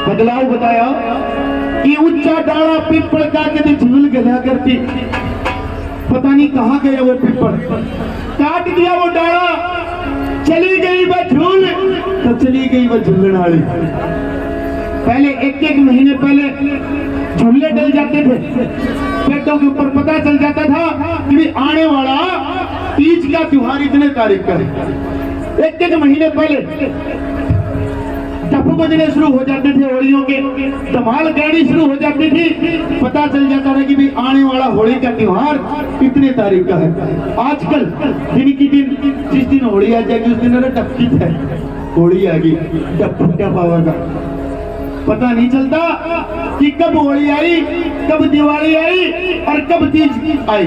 बदलाव बताया कि उच्चा डाला पिपल का कभी झूल गया करती, पता नहीं कहाँ गया वो पिपल, काट दिया वो डाला, चली गई वह झूल, तो चली गई वह झूलने वाली। पहले एक एक महीने पहले झूले डल जाते थे, पेटों के ऊपर पता चल जाता था कि आने वाला तीज का त्योहार इतने तारीख का है। एक एक महीने पहले टप बजने शुरू हो जाते थे, होलियों के धमाल गाड़ी शुरू हो जाती थी, पता चल जाता था कि भाई आने वाला होली का त्योहार कितने तारीख का है। आजकल दिन की दिन जिस दिन होली आ जाएगी उस दिन टपकी है, होली आ गई, टप आवेगा, पता नहीं चलता कि कब होली आई, कब दिवाली आई और कब तीज आई।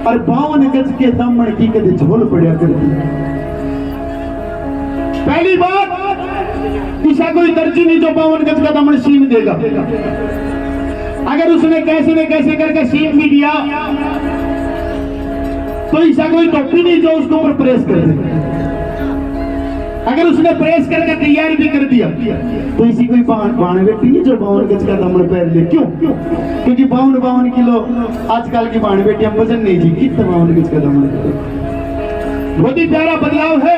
और 52 गज के दामन की कदे झोल पड़ा करती। पहली बात, किसा कोई दर्जी नहीं जो 52 गज का दामन सीन देगा। अगर उसने कैसे न कैसे करके सीन भी दिया तो ऐसा कोई टोपी नहीं जो उसके ऊपर प्रेस कर दे। अगर उसने प्रेस करके तैयारी भी कर दिया तो इसी कोई बाण बेटी जो 52 गज का दामन पहन ले। क्यों? क्योंकि 52 किलो आजकल की बाण बेटियां वजन नहीं जी, कितना 52 गज का दामन। बहुत ही प्यारा बदलाव है,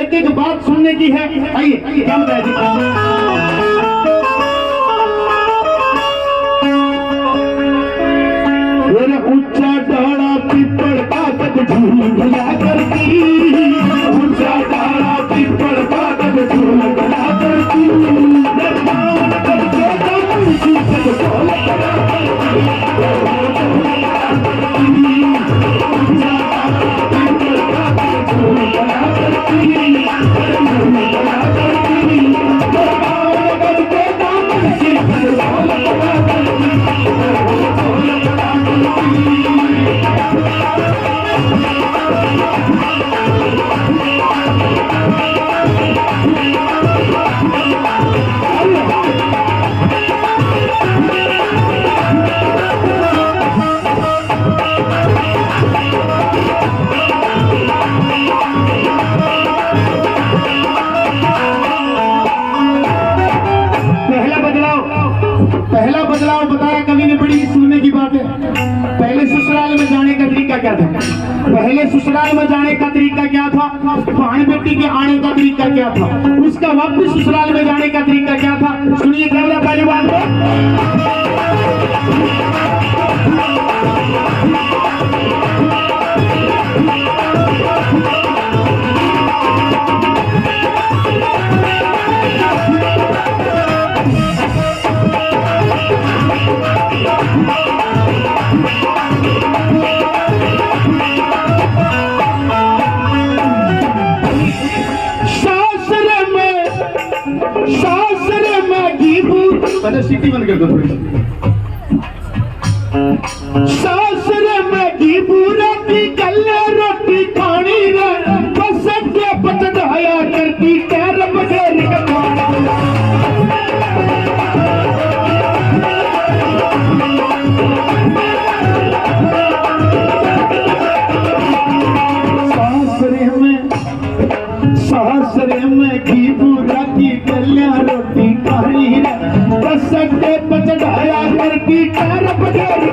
एक एक बात सुनने की है। आइए क्या बताया ऊंचा डाला पिपल कागज झूल गया करती, ऊंचा डाला पिपल कागज झूल गया करती, पहला बदलाव बताया कवि ने, बड़ी सुनने की बात है। पहले ससुराल में जाने का तरीका क्या था? पहले ससुराल में जाने का तरीका क्या था? भाण बेटी के आने का तरीका क्या था? उसका वापस ससुराल में जाने का तरीका क्या था? सुनिए क्या पहली बात सिटी बंद कर दो थोड़ी। सासरे में घी पूरा की गले रोटी खानी रे, बस के पचड़ाया करती पैर बगैर सासरे में घी पूरा की गले रोटी खानी रे, सटे पचड़ाया करती पैर बगैर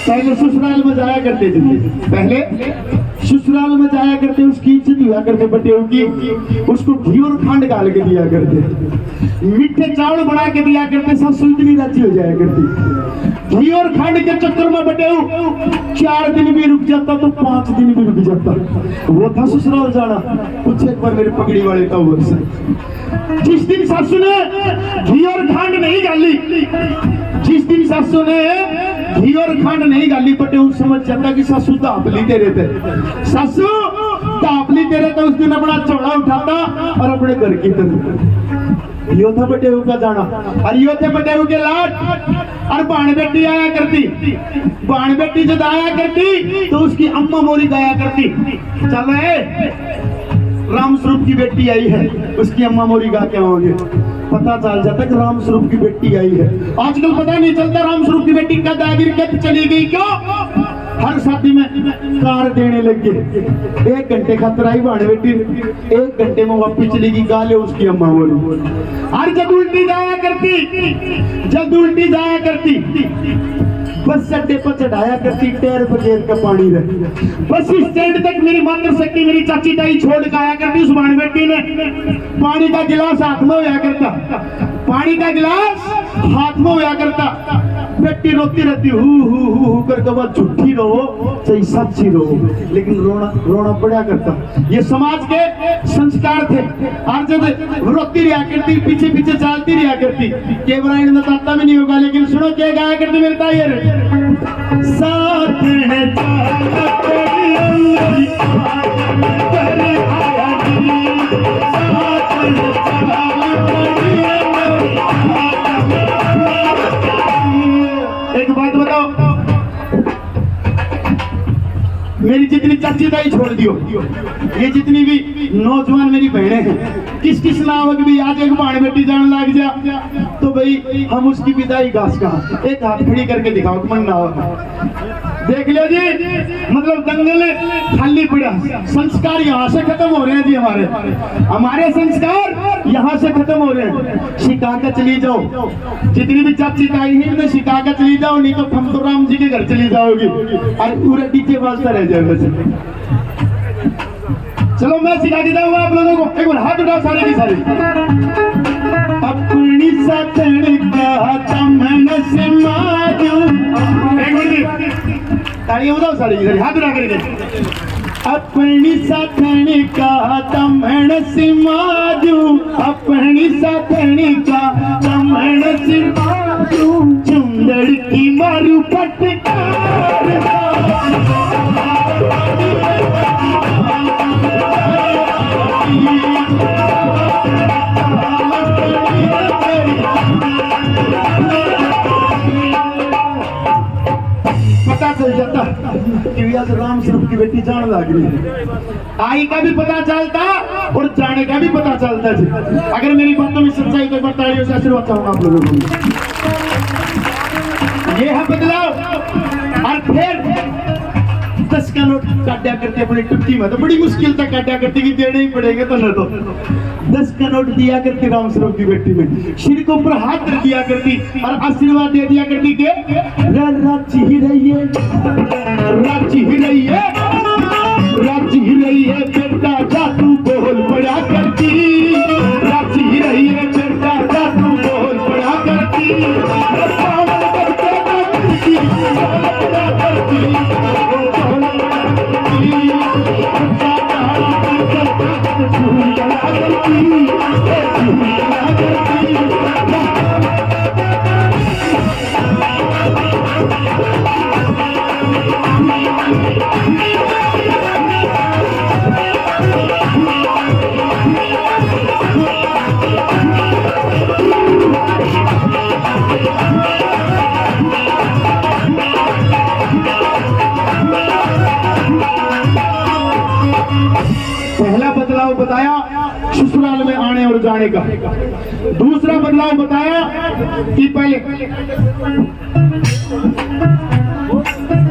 पहले वो ससुराल में जाया करते थे, पहले ससुराल में जाया करते, उसकी इज्जत हुआ करते बटेऊ की, उसको घी और खंड डाल के दिया करते, मीठे चावल बना के दिया करते, सासू इतनी राजी हो जाया करती। घी और खंड के चक्कर में बटेऊ 4 दिन भी रुक जाता तो 5 दिन भी रुक जाता। वो था ससुराल जाना। कुछ एक बार मेरे पगड़ी वाले का वर्ष, जिस दिन सासू ने घी और खंड नहीं डाली, जिस दिन सासू ने घी और खंड नहीं डाली, बटेऊ समझ जाता कि सासू दापली दे रहे थे, सासू दापली दे रहे थे। उस दिन अपना चौड़ा उठाता और अपने घर की तरफ। यो था बटेऊ का जाना। और यो थे बटेऊ के लाट। और बाण बेटी आया करती, बाण बेटी जब आया करती तो उसकी अम्मा मोरी गाया करती, चल रहे राम स्वरूप की बेटी आई है, उसकी अम्मा मोरी गा के आओगे। पता चल जाता कि राम स्वरूप की बेटी आई है। आजकल पता नहीं चलता राम स्वरूप की बेटी कद आगे कद चली गई, क्यों? हर शादी में कार देने लगे। 1 घंटे खातर आई बाण बेटी, 1 घंटे में वापिस चली गई, गाले उसकी अम्मा मोरी। और जब उल्टी जाया करती, जब उल्टी जाया करती, बस अड्डे पर चढ़ाया करती टैर बगैर का पानी रहे। बस स्टैंड तक मेरी मातृशक्ति मेरी चाची ताई छोड़ के आया करती। उस बाण बेटी ने पानी का गिलास हाथ में होया करता, पानी का गिलास हाथ में होया करता। बेटी रोती रहती हु करके, बाद झूठी रहो चाहे सच्ची रहो, लेकिन रोना रोना पड़ा करता। ये समाज के संस्कार थे। और जब रोती रहा करती, पीछे पीछे चलती रहा करती, केवराइन में ताता भी नहीं होगा, लेकिन सुनो क्या गाया करती मेरे तायर, साथ में एक बात बताओ, मेरी जितनी चाची ताई छोड़ दियो, ये जितनी भी नौजवान मेरी बहनें हैं, किस किस नाम है कि भाई आज एक बाण बेटी जाने लग जा, तो भाई हम उसकी विदाई घास कहाँ, एक हाथ खड़ी करके दिखाओ मन ना हो। देख लो जी, मतलब दंगल खाली पड़ा। संस्कार यहाँ से खत्म हो रहे हैं जी, हमारे संस्कार यहाँ से खत्म हो रहे हैं। सिखा कर चली जाओ, जितनी भी चाची ताई है उन्हें सिखा कर चली जाओ, नहीं तो हम तो राम जी के घर चली जाओगी और पूरा डीजे बाजता रह जाएगा। चलो मैं सिखा देता हूँ आप लोगों को, एक बार हाथ उठाओ सारे की सारे। अपनी सतन का तमन से माजू, एक मिनट तालियां बजाओ सारे की सारे, हाथ उठा करके। अपनी सतन का तमन से माजू, अपनी सतन का तमन से माजू, चुंदड़ की मारू फटकार। पता चल जाता कि आज राम स्वरूप की बेटी जान लग रही है, आई का भी पता चलता और जाने का भी पता चलता जी। अगर मेरी बातों में सच्चाई तो बताइए, से आशीर्वाद चाहूंगा आप लोगों को। ये है बदलाव। और फिर 10 का नोट काटा करते अपनी टुट्टी में, तो बड़ी मुश्किल तक काटा करती कि देने ही पड़ेगा, तो न तो 10 का नोट दिया करती राम स्वरूप की बेटी में, सिर के ऊपर हाथ रख दिया करती और आशीर्वाद दे दिया करती के राजी ही रहिए, राजी ही रहिए, राजी ही रहिए बेटा जादू बोल पड़ा करती, राजी ही रहिए बेटा जादू बोल पड़ा करती, पहला बदलाव बताया ससुराल में आने और जाने का। दूसरा बदलाव बताया कि पहले,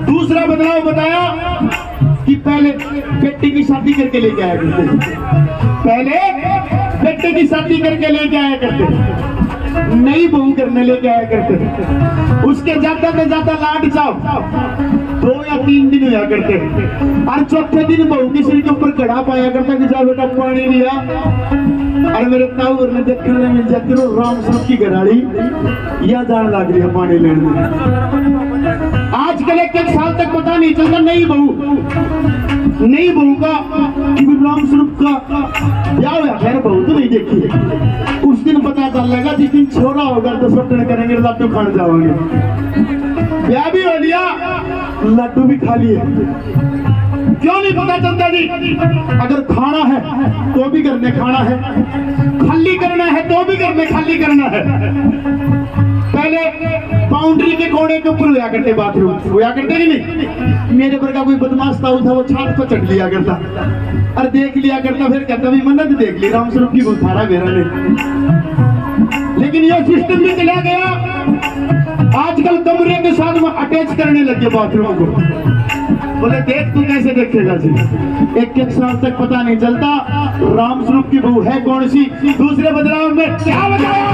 दूसरा बदलाव बताया कि पहले बेटे की शादी करके लेके आया करते, पहले बेटे की शादी करके लेके आया करते, नई बहू करने लेके आया करते, उसके ज्यादा से ज्यादा लाड चाव 2 या 3 दिन होया करते और चौथे दिन बहू की सिर के ऊपर घड़ा पाया करता कि जा बेटा पानी लिया। और मेरे ताऊ ने देखने में मिल जाती रो राम स्वरूप की घराड़ी या जान लग रही है पानी लेने में। आजकल 1 साल तक पता नहीं चलता नई बहू का कि राम स्वरूप का ब्याह हुआ। खैर बहू तो नहीं देखी है, उस दिन पता चल लगा जिस दिन छोरा होगा तो सटन करेंगे, लड्डू खाने जाओगे। ब्याह भी हो लिया, लड्डू भी खा लिए। क्यों नहीं पता चलता जी? अगर खाना है तो भी घर में खाना है, खाली करना है तो भी घर में खाली करना है। पहले बाउंड्री के कोने के ऊपर हुआ करते बाथरूम, हुआ करते कि नहीं? मेरे पर का कोई बदमाश था वो छात पर चढ़ लिया करता और देख लिया करता, फिर कहता भी मन्नत देख ली राम स्वरूप की बुखारा मेरा ने। लेकिन ये सिस्टम भी चला गया, आजकल कमरे के साथ में अटैच करने लगे बाथरूम को। बोले देख तू कैसे देखेगा जी? 1 साल तक पता नहीं चलता राम स्वरूप की बहू है कौन सी। दूसरे बदलाव में क्या बताया?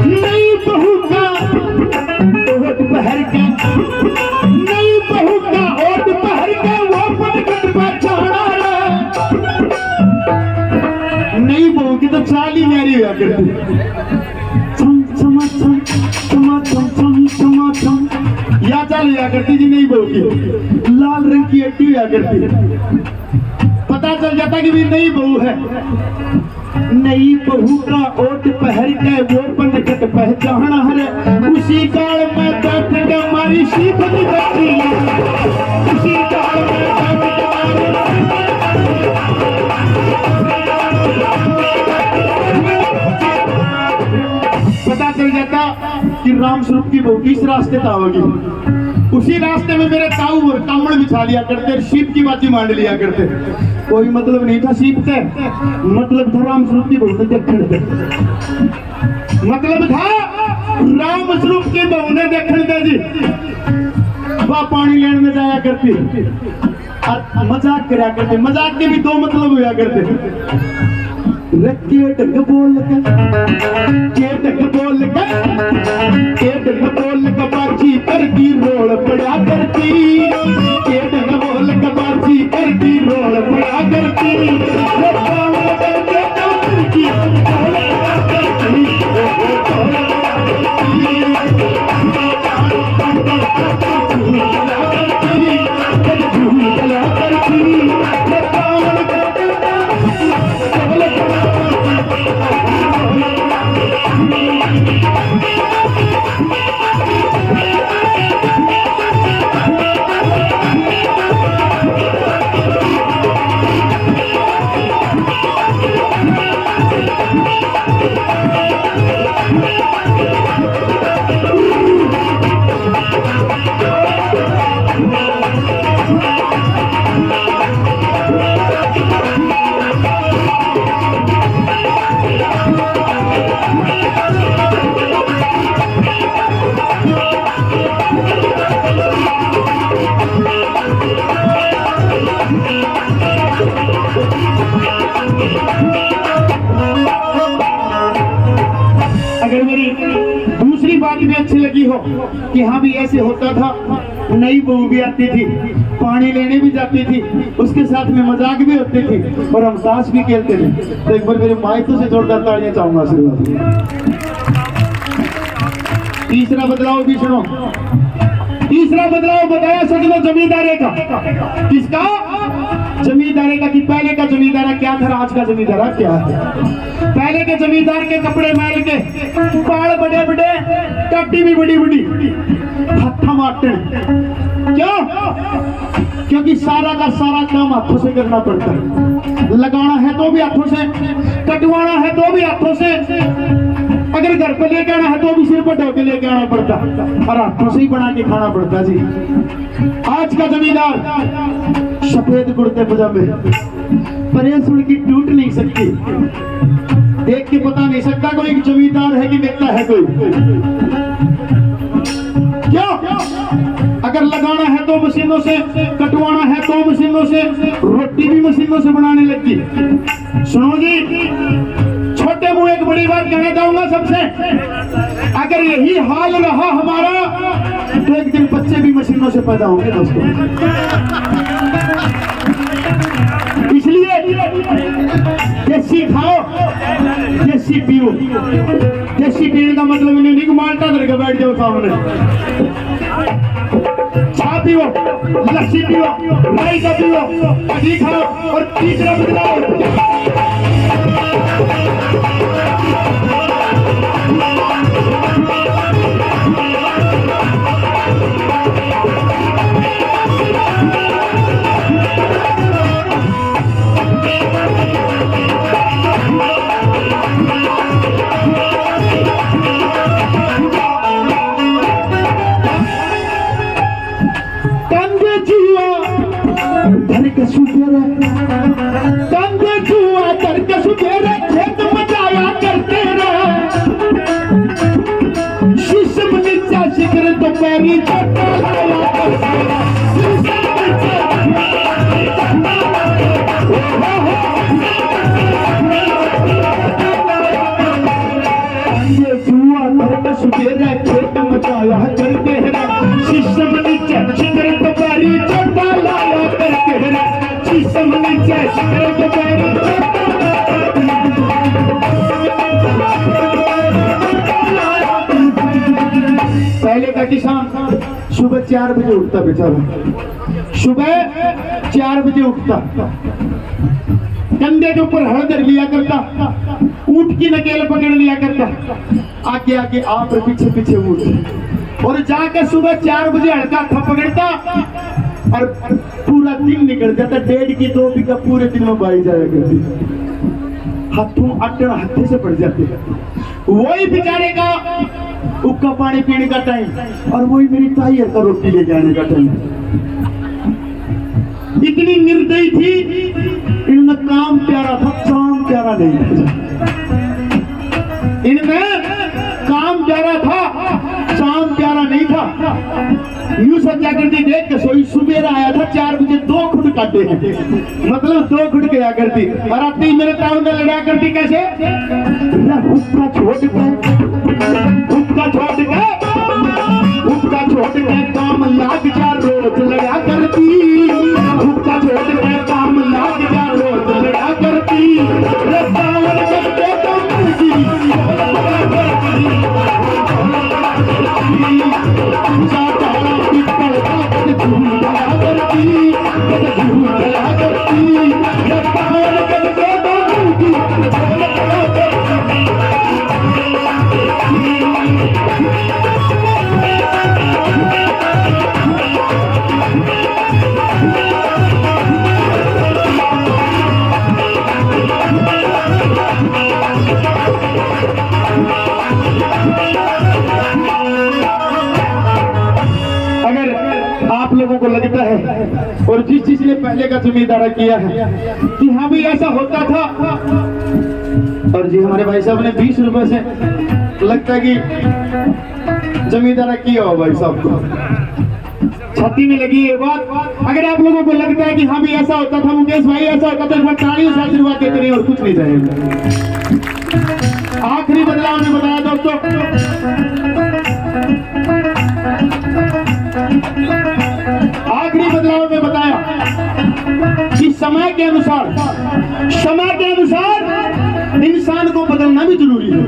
नई बहू का ओट पहर के, नई बहू का ओट पहर के वो पटकट पर चढ़ा है। नई बहू की तो चाल ही न्यारी हुआ करती, चम चमा चम चमा चम चम चमा चम, या चाल हुआ करती जी नई बहू की। लाल रंग की अट्टी हुआ करती, पता चल जाता कि भी नई बहू है। नई बहू का ओट पहर के वो पनकट पहचाना है, उसी काल में बैठ के हमारी सीख नहीं बची, उसी काल में बैठ के पता चल जाता कि राम स्वरूप की बहू किस रास्ते था होगी। उसी रास्ते में मेरे ताऊ और कामड़ बिछा लिया करते, शीप की बाजी मान लिया करते। कोई मतलब नहीं था शीप से, मतलब था राम स्वरूप की बहू ने देखने दे, मतलब था राम स्वरूप की बहू ने देखने दे जी। वह पानी लेने में जाया करती और मजाक करा करते, मजाक के भी 2 मतलब हुआ करते। केटक बोल के बाजी करती रोल पड़ा करती, केटक बोल के बाजी करती रोल पड़ा करती। अगर मेरी दूसरी बात भी अच्छी लगी हो कि हाँ भी ऐसे होता था, नई बहू भी आती थी, पानी लेने भी जाती थी, उसके साथ में मजाक भी होते थे और हम ताश भी खेलते थे। तो एक बार मेरे मायतों से जोरदार तालियां चाहूंगा आशीर्वाद। तीसरा बदलाव भी सुनो, तीसरा बदलाव बताया सकता जमींदारे का। किसका? जमींदारे का। कि पहले का जमींदारा क्या था, आज का जमींदारा क्या है। पहले के जमींदार के कपड़े मैल के, बाल बड़े बड़े, टट्टी भी बड़ी बड़ी, हत्था मारते। क्यों? क्योंकि सारा का सारा काम हाथों से करना पड़ता है। लगाना है तो भी हाथों से, कटवाना है तो भी हाथों से, अगर घर पे लेके आना है तो भी सिर पर ढो के लेके आना पड़ता और हाथों से ही बना के खाना पड़ता जी। आज का जमींदार सफेद कुर्ते पजामे, परेश उनकी टूट नहीं सकती, देख के पता नहीं सकता कोई जमींदार है कि नेता है कोई। क्यों? अगर लगाना है तो मशीनों से, कटवाना है तो मशीनों से, रोटी भी मशीनों से बनाने लगी। सुनो जी, छोटे मुंह एक बड़ी बात कहना चाहूंगा सबसे, अगर यही हाल रहा हमारा तो एक दिन बच्चे भी मशीनों से पैदा होंगे दोस्तों। इसलिए देसी खाओ, देसी पियो। देसी पीने का मतलब इन्हें नहीं कि माल्टा करके बैठ जाओ सामने। चा पियो, लस्सी पियो, राई का पियो, घी खाओ और तीसरा बदलाओ। खेत बजाया करते रहे, शीशम नीचा शिखर तो पैरी छोटा लाया करते सुबेरा खेत मचाया करते हैं, शीशम नीचा शिखर तो पैरी छोटा लाया करते हैं, शीशम नीचा शिखर तो पैरी पहले का किसान सुबह 4 बजे उठता, बेचारा सुबह 4 बजे उठता, कंधे के ऊपर हड़दर लिया करता, ऊंट की नकेल पकड़ लिया करता, आगे आगे आप पीछे पीछे ऊंट, और जाकर सुबह 4 बजे हड़का था पकड़ता और पूरा दिन निकल जाता। 1.5 की 2 बीघा पूरे दिन में बाई जाया करती, हाथों अटन हाथे से पड़ जाते। वही बेचारे का उक्का पानी पीने का टाइम और वही मेरी ताई का रोटी लेके आने का टाइम। इतनी निर्दयी थी, इनमें काम प्यारा था, चाम प्यारा नहीं था। इनमें काम प्यारा था, चाम प्यारा नहीं था। यूं सज्जा करती देख के सोई, सुबेरा आया था 4 बजे, 2 खुद काटे हैं, मतलब 2 खुद गया करती और आते ही मेरे टाउन में लड़ा करती। कैसे? हुक्का छोड़ के, हुक्का छोड़ के, हुक्का छोड़ के काम लाग जा रोज लड़ा करती, हुक्का छोड़ के काम लाग जा रोज लड़ा करती। आप लोगों को लगता है और जिस चीज ने पहले का जमींदारा किया है कि हाँ भी ऐसा होता था, और जी हमारे भाई साहब ने 20 रुपए से लगता है कि जमींदारा किया हो भाई साहब को छाती में लगी ये बात। अगर आप लोगों को लगता है कि हाँ भी ऐसा होता था मुकेश भाई, ऐसा होता था, तो तालियों से आशीर्वाद देते रहिए और कुछ नहीं चाहिए। आखिरी बदलाव ने बताया दोस्तों, आखिरी बदलाव में बताया कि समय के अनुसार इंसान को बदलना भी जरूरी है।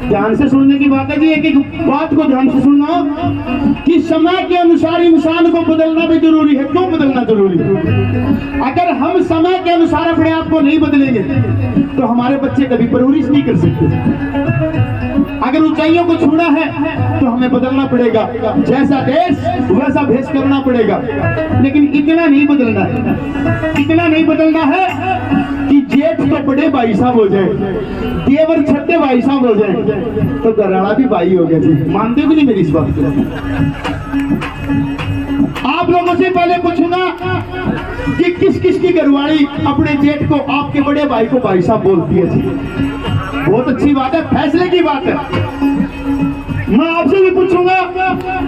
ध्यान से सुनने की बात है जी, एक एक बात को ध्यान से सुनना कि समय के अनुसार इंसान को बदलना भी जरूरी है। क्यों बदलना जरूरी है? अगर हम समय के अनुसार अपने आप को नहीं बदलेंगे तो हमारे बच्चे कभी परवरिश नहीं कर सकते। अगर ऊंचाइयों को छूना है तो हमें बदलना पड़ेगा, जैसा देश वैसा भेष करना पड़ेगा। लेकिन इतना नहीं बदलना है, इतना नहीं बदलना है कि जेठ तो बड़े भाई साहब हो जाए, देवर छठे भाई साहब हो जाए तो घराड़ा भी भाई हो गया जी। मानते भी नहीं मेरी इस बात को? आप लोगों से पहले पूछूंगा कि किस किस की घरवाली अपने जेठ को, आपके बड़े भाई को भाई साहब बोलती है जी? बहुत अच्छी बात है, फैसले की बात है। मैं आपसे भी पूछूंगा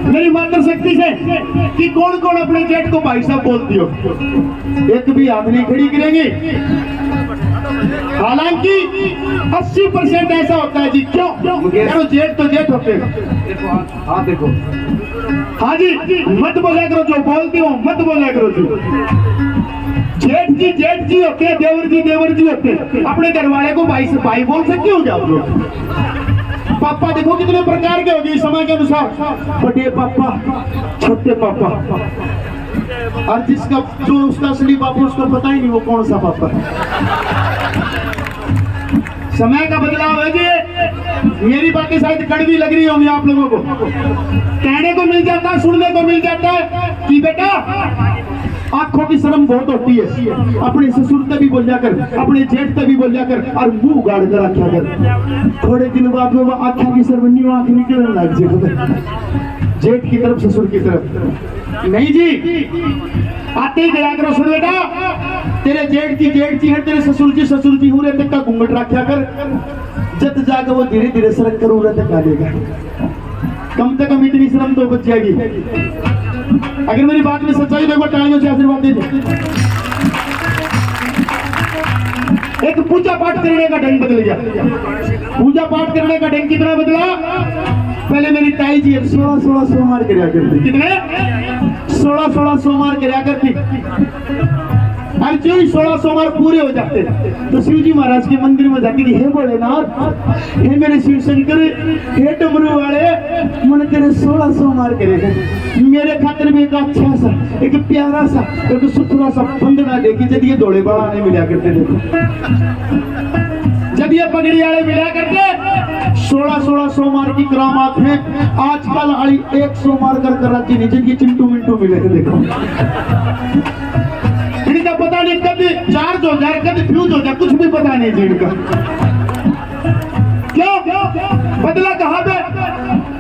मेरी मातृशक्ति से कि कौन कौन अपने जेठ को भाई साहब बोलती हो। एक भी हाथ नहीं खड़ी करेंगे। हालांकि 80% ऐसा होता है जी। क्यों? यारो जेठ तो जेठ होते हैं। हाँ देखो, हाँ जी, मत बोला करो जो बोलती हो, मत बोला करो जी। जेठ जी होते हैं, देवर जी होते हैं। अपने घर वाले को भाई से भाई बोल सकते हो क्या आप लोग? पापा देखो कितने प्रकार के हो गए समय के अनुसार। बड़े पापा, छोटे पापा, और जिसका जो उसका असली पापा उसको पता ही नहीं वो कौन सा पापा है। समय का बदलाव है जी। मेरी बातें शायद कड़वी लग रही होंगी आप लोगों को। कहने को मिल जाता है, सुनने को मिल जाता है कि बेटा आंखों की शर्म बहुत होती है। अपने ससुर से भी बोल जाकर, अपने जेठ से भी बोल जाकर, और मुंह गाड़ कर रखा कर। थोड़े दिन बाद में वो आंखों की शर्म आंख निकलने लग जाए, जेठ की तरफ ससुर की तरफ। नहीं जी, आते ही गया करो। सुन बेटा, तेरे जेठ जी है, तेरे ससुर जी हो रहे तक का घूंघट रखा कर। जब जाकर वो धीरे धीरे सरक कर उड़ा तक आ लेगा। कम से कम इतनी शर्म तो बच जाएगी। अगर मेरी बात में सच्चाई देखो, तालियों से आशीर्वाद दीजिए। एक पूजा पाठ करने का ढंग बदल गया। पूजा पाठ करने का ढंग कितना बदला? पहले मेरी ताई जी 16 सोमवार कराया करती। कितने? 16 सोमवार कराया करती। और जो ही 16 सोमवार पूरे हो जाते तो शिव जी महाराज के मंदिर में जाती थी। हे भोलेनाथ, हे मेरे शिव शंकर, हे डमरू वाले, मैंने तेरे 16 सोमवार करेगा। मेरे खातिर में एक अच्छा सा, एक प्यारा सा, एक सुथरा सा बंदना देखी। जब ये दौड़े बड़ा नहीं मिला करते, देखो जब ये पगड़ी वाले मिला करते 16 सोमवार की करामात है। आजकल आड़ी 1 सोमवार कर राज्य नीचे की चिंटू मिंटू मिले थे। देखो इनका पता नहीं कब चार्ज हो जाए, कब फ्यूज हो जाए, कुछ भी पता नहीं जी इनका। क्यों बदला कहाँ पे?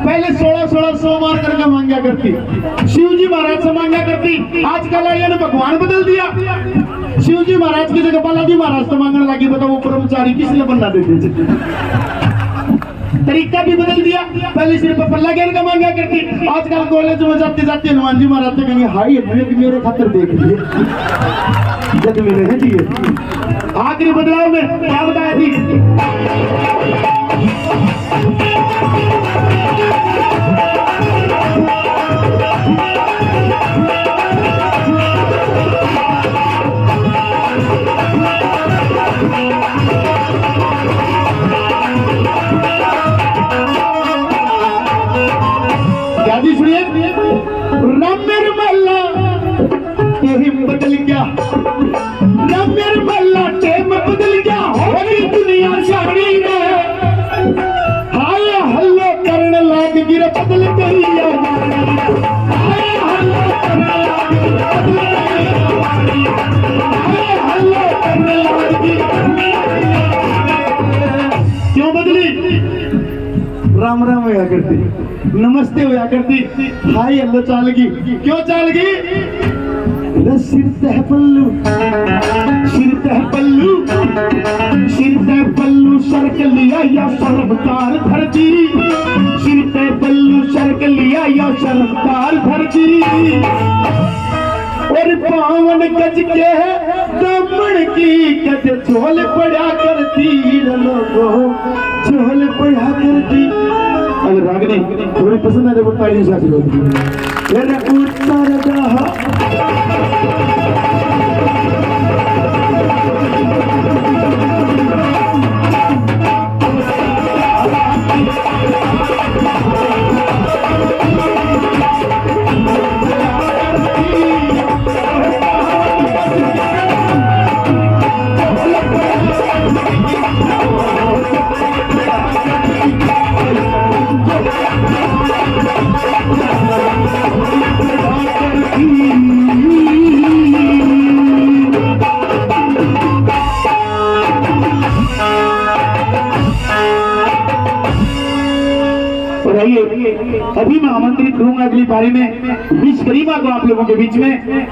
पहले 16 सोमवार करके मांगा करती, शिव जी महाराज से मांगा करती। आजकल ने भगवान बदल दिया। शिव जी महाराज की जगह बालाजी महाराज से मांगने लगी। बताओ वो कर्मचारी किस लिए बनना देते? तरीका भी बदल दिया। पहले सिर्फ पल्ला घेर का मांगा करती, आजकल कॉलेज में जाते जाते हनुमान जी महाराज से कहेंगे हाई मेरे खातिर देख लिए जब मिले हैं जी। आखिरी बदलाव में क्या बताया जी? राम मेरे मल्ला टेम बदल गया, राम मेरे मल्ला टेम बदल गया। होगी दुनिया साड़ी में हाय हल्लो करने लाग गिर बदल गई। हाय हल्लो करने लाग बदल गई। हाय हल्लो करने लाग क्यों बदली? राम राम होया करती, नमस्ते होया करती, हाय हेलो चाल गई। क्यों चाल गई? सिर तह पल्लू, सिर तह पल्लू, सिर तह पल्लू सरक लिया या सरकार धरती। सिर तह पल्लू सरक लिया या सरकार धरती। और पावन गज के दमन की गज झोल पड़ा करती। लोगों झोल पड़ा करती। अगर रागनी थोड़ी पसंद है तो तालियों से आशीर्वाद दीजिए। उत्तर दहा अभी मैं आमंत्रित करूंगा अगली पारी में इस गरिमा को आप लोगों के बीच में।